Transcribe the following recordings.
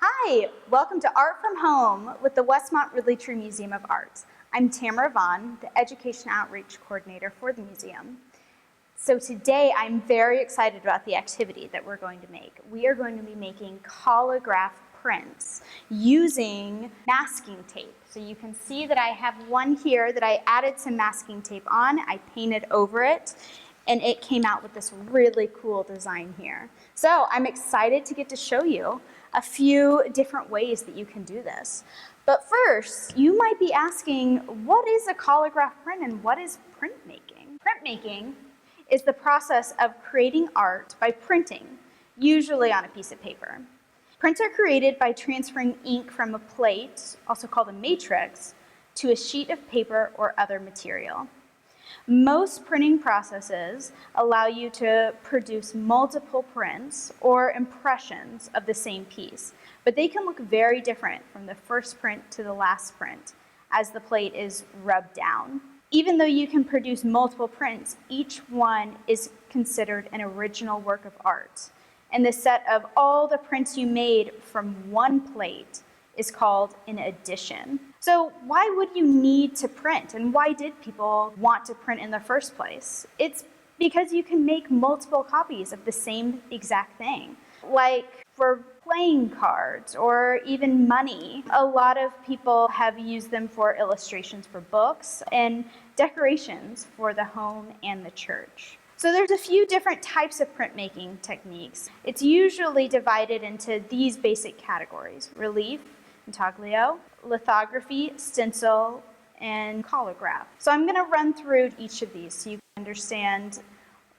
Hi, welcome to Art from Home with the Westmont Ridley-Tree Museum of Art. I'm Tamara Vaughn, the Education Outreach Coordinator for the museum. So today I'm very excited about the activity that we're going to make. We are going to be making collagraph prints using masking tape. So you can see that I have one here that I added some masking tape on. I painted over it, and it came out with this really cool design here. So I'm excited to get to show you a few different ways that you can do this. But first, you might be asking, what is a collagraph print and what is printmaking? Printmaking is the process of creating art by printing, usually on a piece of paper. Prints are created by transferring ink from a plate, also called a matrix, to a sheet of paper or other material. Most printing processes allow you to produce multiple prints or impressions of the same piece, but they can look very different from the first print to the last print as the plate is rubbed down. Even though you can produce multiple prints, each one is considered an original work of art. And the set of all the prints you made from one plate is called an edition. So why would you need to print, and why did people want to print in the first place? It's because you can make multiple copies of the same exact thing. Like for playing cards or even money, a lot of people have used them for illustrations for books and decorations for the home and the church. So there's a few different types of printmaking techniques. It's usually divided into these basic categories: relief, intaglio, lithography, stencil, and collagraph. So I'm going to run through each of these so you can understand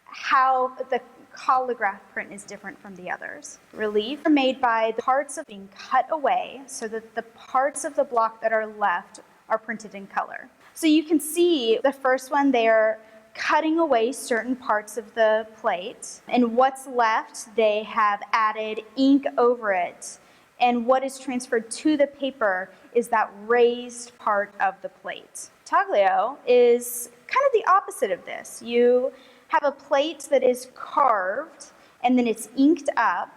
how the collagraph print is different from the others. Relief are made by the parts of being cut away so that the parts of the block that are left are printed in color. So you can see the first one, they're cutting away certain parts of the plate, and what's left, they have added ink over it. And what is transferred to the paper is that raised part of the plate. Taglio is kind of the opposite of this. You have a plate that is carved, and then it's inked up,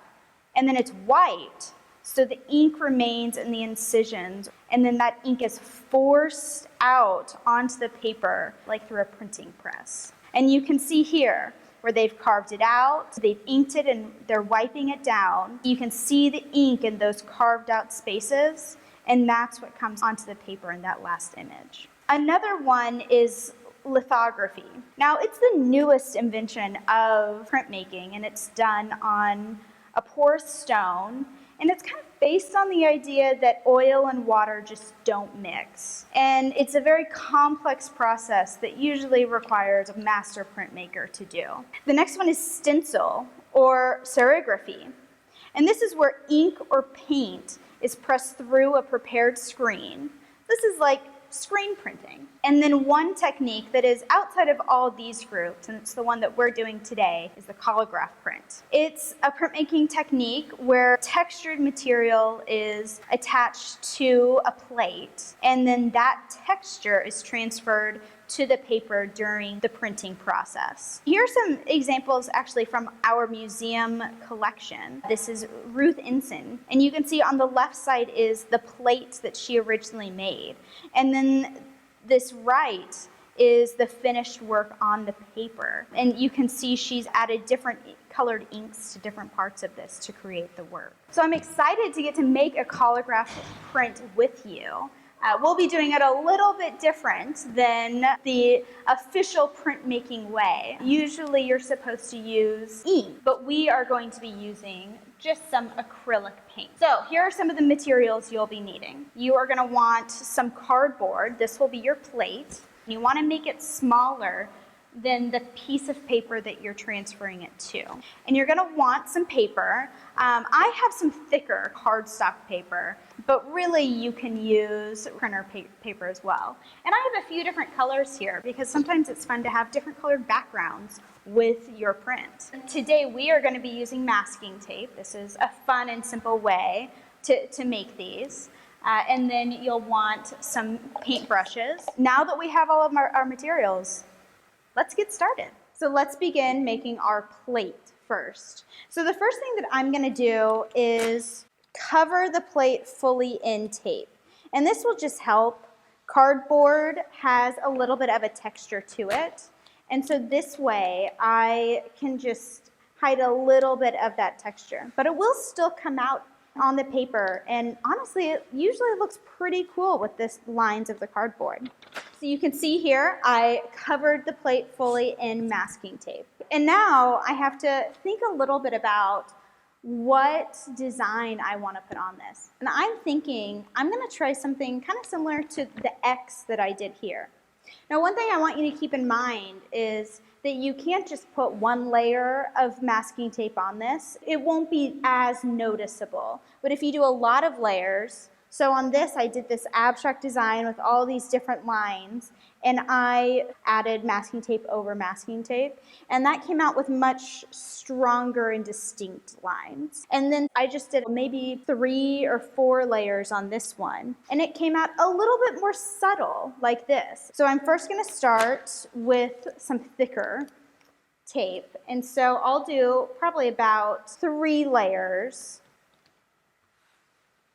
and then it's white, so the ink remains in the incisions, and then that ink is forced out onto the paper, like through a printing press. And you can see here, where they've carved it out, they've inked it, and they're wiping it down. You can see the ink in those carved out spaces, and that's what comes onto the paper in that last image. Another one is lithography. Now, it's the newest invention of printmaking, and it's done on a porous stone, and it's kind of based on the idea that oil and water just don't mix. And it's a very complex process that usually requires a master printmaker to do. The next one is stencil or serigraphy. And this is where ink or paint is pressed through a prepared screen. This is like screen printing. And then one technique that is outside of all these groups, and it's the one that we're doing today, is the collagraph print. It's a printmaking technique where textured material is attached to a plate, and then that texture is transferred to the paper during the printing process. Here are some examples actually from our museum collection. This is Ruth Ensign, and you can see on the left side is the plate that she originally made. And then this right is the finished work on the paper. And you can see she's added different colored inks to different parts of this to create the work. So I'm excited to get to make a collagraph print with you. We'll be doing it a little bit different than the official printmaking way. Usually you're supposed to use ink, but we are going to be using just some acrylic paint. So here are some of the materials you'll be needing. You are going to want some cardboard. This will be your plate. You want to make it smaller than the piece of paper that you're transferring it to. And you're gonna want some paper. I have some thicker cardstock paper, but really you can use printer paper as well. And I have a few different colors here because sometimes it's fun to have different colored backgrounds with your print. Today we are gonna be using masking tape. This is a fun and simple way to make these. And then you'll want some paint brushes. Now that we have all of our materials, let's get started. So let's begin making our plate first. So the first thing that I'm gonna do is cover the plate fully in tape. And this will just help. Cardboard has a little bit of a texture to it. And so this way I can just hide a little bit of that texture. But it will still come out on the paper. And honestly, it usually looks pretty cool with this lines of the cardboard. So you can see here, I covered the plate fully in masking tape. And now I have to think a little bit about what design I want to put on this. And I'm thinking I'm going to try something kind of similar to the X that I did here. Now, one thing I want you to keep in mind is that you can't just put one layer of masking tape on this. It won't be as noticeable. But if you do a lot of layers, so on this I did this abstract design with all these different lines, and I added masking tape over masking tape, and that came out with much stronger and distinct lines. And then I just did maybe 3 or 4 layers on this one, and it came out a little bit more subtle like this. So I'm first going to start with some thicker tape, and so I'll do probably about 3 layers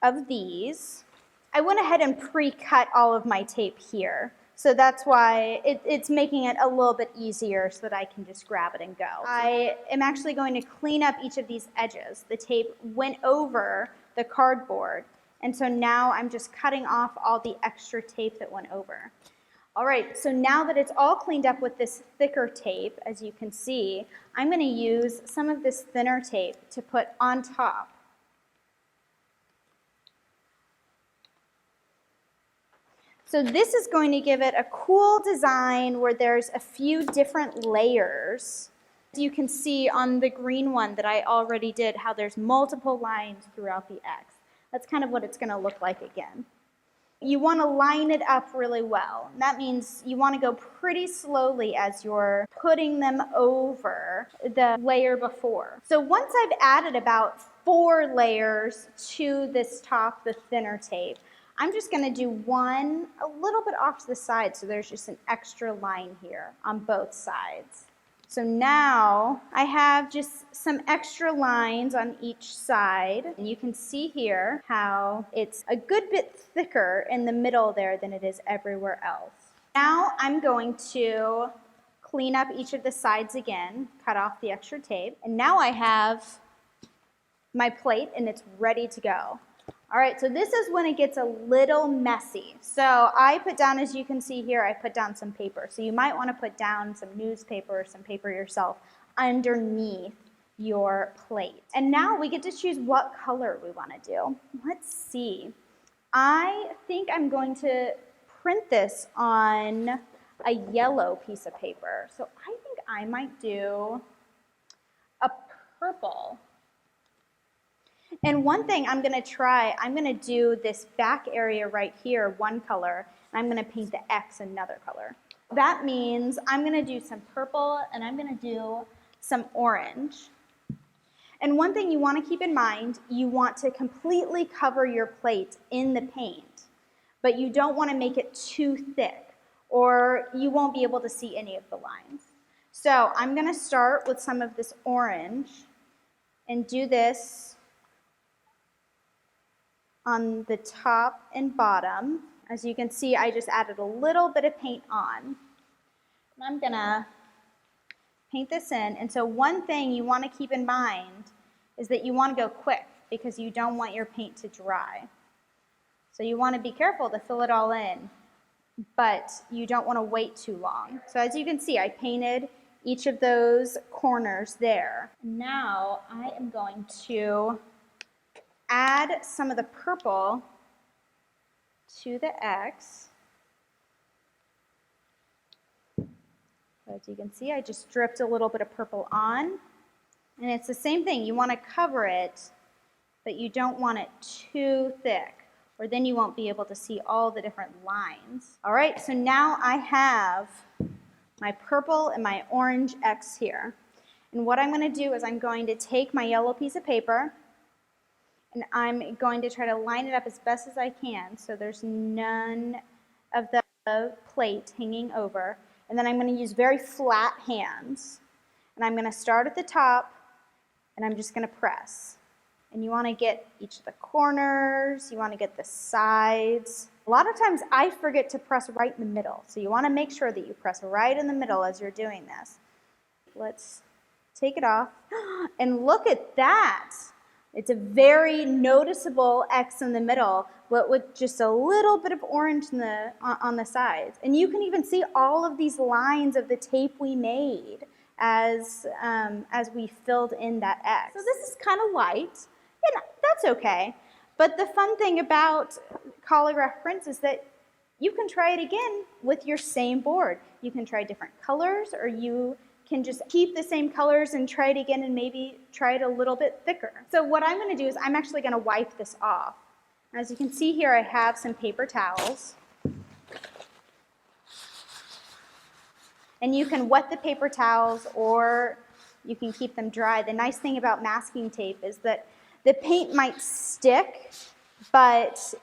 of these. I went ahead and pre-cut all of my tape here. So that's why it's making it a little bit easier so that I can just grab it and go. I am actually going to clean up each of these edges. The tape went over the cardboard, and so now I'm just cutting off all the extra tape that went over. All right, so now that it's all cleaned up with this thicker tape, as you can see, I'm going to use some of this thinner tape to put on top. So this is going to give it a cool design where there's a few different layers. You can see on the green one that I already did how there's multiple lines throughout the X. That's kind of what it's going to look like again. You want to line it up really well. That means you want to go pretty slowly as you're putting them over the layer before. So once I've added about 4 layers to this top, the thinner tape, I'm just going to do one a little bit off to the side, so there's just an extra line here on both sides. So now I have just some extra lines on each side, and you can see here how it's a good bit thicker in the middle there than it is everywhere else. Now I'm going to clean up each of the sides again, cut off the extra tape, and now I have my plate and it's ready to go. All right, so this is when it gets a little messy. So I put down, as you can see here, I put down some paper. So you might want to put down some newspaper or some paper yourself underneath your plate. And now we get to choose what color we want to do. Let's see. I think I'm going to print this on a yellow piece of paper. So I think I might do a purple. And one thing I'm going to try, I'm going to do this back area right here one color, and I'm going to paint the X another color. That means I'm going to do some purple and I'm going to do some orange. And one thing you want to keep in mind, you want to completely cover your plate in the paint, but you don't want to make it too thick or you won't be able to see any of the lines. So I'm going to start with some of this orange and do this on the top and bottom. As you can see, I just added a little bit of paint on. And I'm gonna paint this in. And so one thing you want to keep in mind is that you want to go quick because you don't want your paint to dry. So you want to be careful to fill it all in, but you don't want to wait too long. So as you can see, I painted each of those corners there. Now I am going to add some of the purple to the X. So as you can see, I just dripped a little bit of purple on. And it's the same thing. You want to cover it, but you don't want it too thick, or then you won't be able to see all the different lines. All right, so now I have my purple and my orange X here. And what I'm going to do is I'm going to take my yellow piece of paper, and I'm going to try to line it up as best as I can so there's none of the plate hanging over. And then I'm going to use very flat hands. And I'm going to start at the top, and I'm just going to press. And you want to get each of the corners, you want to get the sides. A lot of times I forget to press right in the middle, so you want to make sure that you press right in the middle as you're doing this. Let's take it off, and look at that. It's a very noticeable X in the middle, but with just a little bit of orange on the sides. And you can even see all of these lines of the tape we made as we filled in that X. So this is kind of light, and that's okay. But the fun thing about Collagraph Prints is that you can try it again with your same board. You can try different colors, or you can just keep the same colors and try it again and maybe try it a little bit thicker. So what I'm going to do is I'm actually going to wipe this off. As you can see here, I have some paper towels. And you can wet the paper towels or you can keep them dry. The nice thing about masking tape is that the paint might stick, but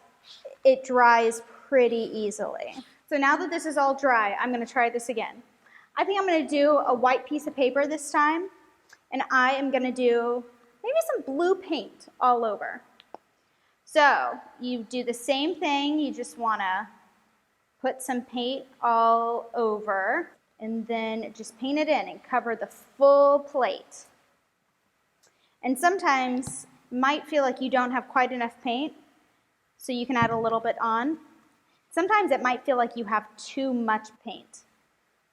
it dries pretty easily. So now that this is all dry, I'm going to try this again. I think I'm going to do a white piece of paper this time, and I am going to do maybe some blue paint all over. So you do the same thing. You just want to put some paint all over, and then just paint it in and cover the full plate. And sometimes you might feel like you don't have quite enough paint, so you can add a little bit on. Sometimes it might feel like you have too much paint.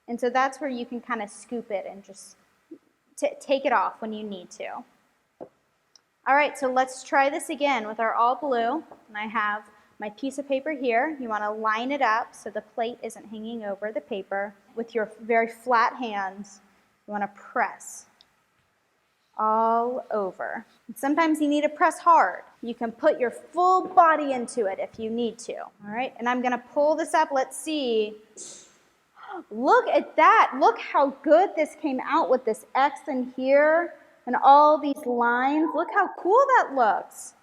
And so that's where you can kind of scoop it and just take it off when you need to. All right, so let's try this again with our all blue. And I have my piece of paper here. You want to line it up so the plate isn't hanging over the paper. With your very flat hands, you want to press all over. And sometimes you need to press hard. You can put your full body into it if you need to. All right, and I'm going to pull this up. Let's see. Look at that. Look how good this came out with this X in here and all these lines. Look how cool that looks.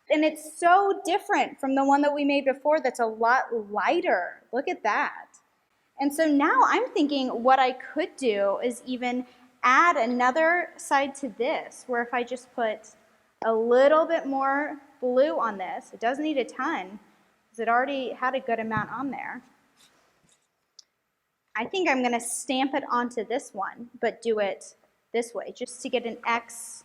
And it's so different from the one that we made before that's a lot lighter. Look at that. And so now I'm thinking what I could do is even add another side to this, where if I just put a little bit more blue on this, it doesn't need a ton because it already had a good amount on there. I think I'm going to stamp it onto this one, but do it this way, just to get an X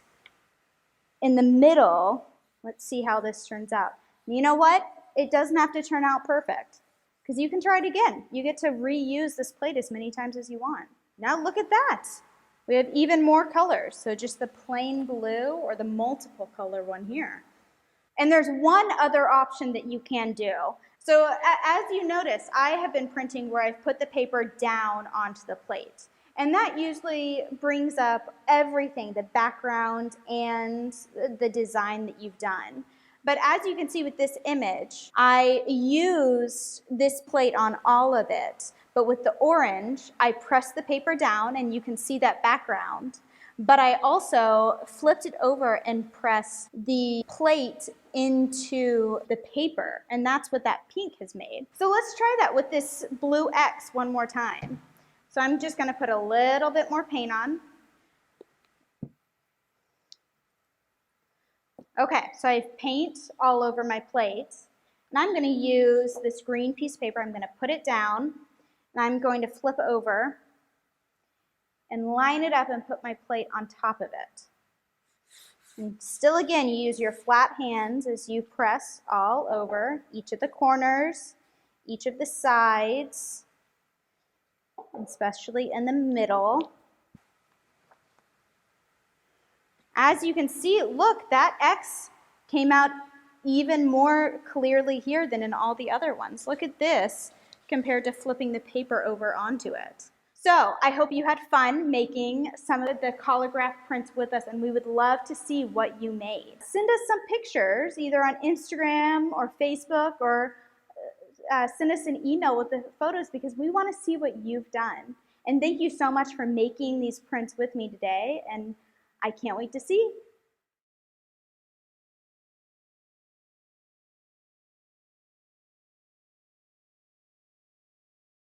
in the middle. Let's see how this turns out. You know what? It doesn't have to turn out perfect, because you can try it again. You get to reuse this plate as many times as you want. Now look at that. We have even more colors, so just the plain blue or the multiple color one here. And there's one other option that you can do. So as you notice, I have been printing where I've put the paper down onto the plate. And that usually brings up everything, the background and the design that you've done. But as you can see with this image, I used this plate on all of it. But with the orange, I pressed the paper down and you can see that background. But I also flipped it over and pressed the plate into the paper, and that's what that pink has made. So let's try that with this blue X one more time. So I'm just going to put a little bit more paint on. Okay, so I have paint all over my plate, and I'm going to use this green piece of paper. I'm going to put it down, and I'm going to flip over and line it up and put my plate on top of it. And still again, you use your flat hands as you press all over each of the corners, each of the sides, especially in the middle. As you can see, look, that X came out even more clearly here than in all the other ones. Look at this compared to flipping the paper over onto it. So I hope you had fun making some of the Collagraph prints with us, and we would love to see what you made. Send us some pictures either on Instagram or Facebook, or send us an email with the photos, because we want to see what you've done. And thank you so much for making these prints with me today, and I can't wait to see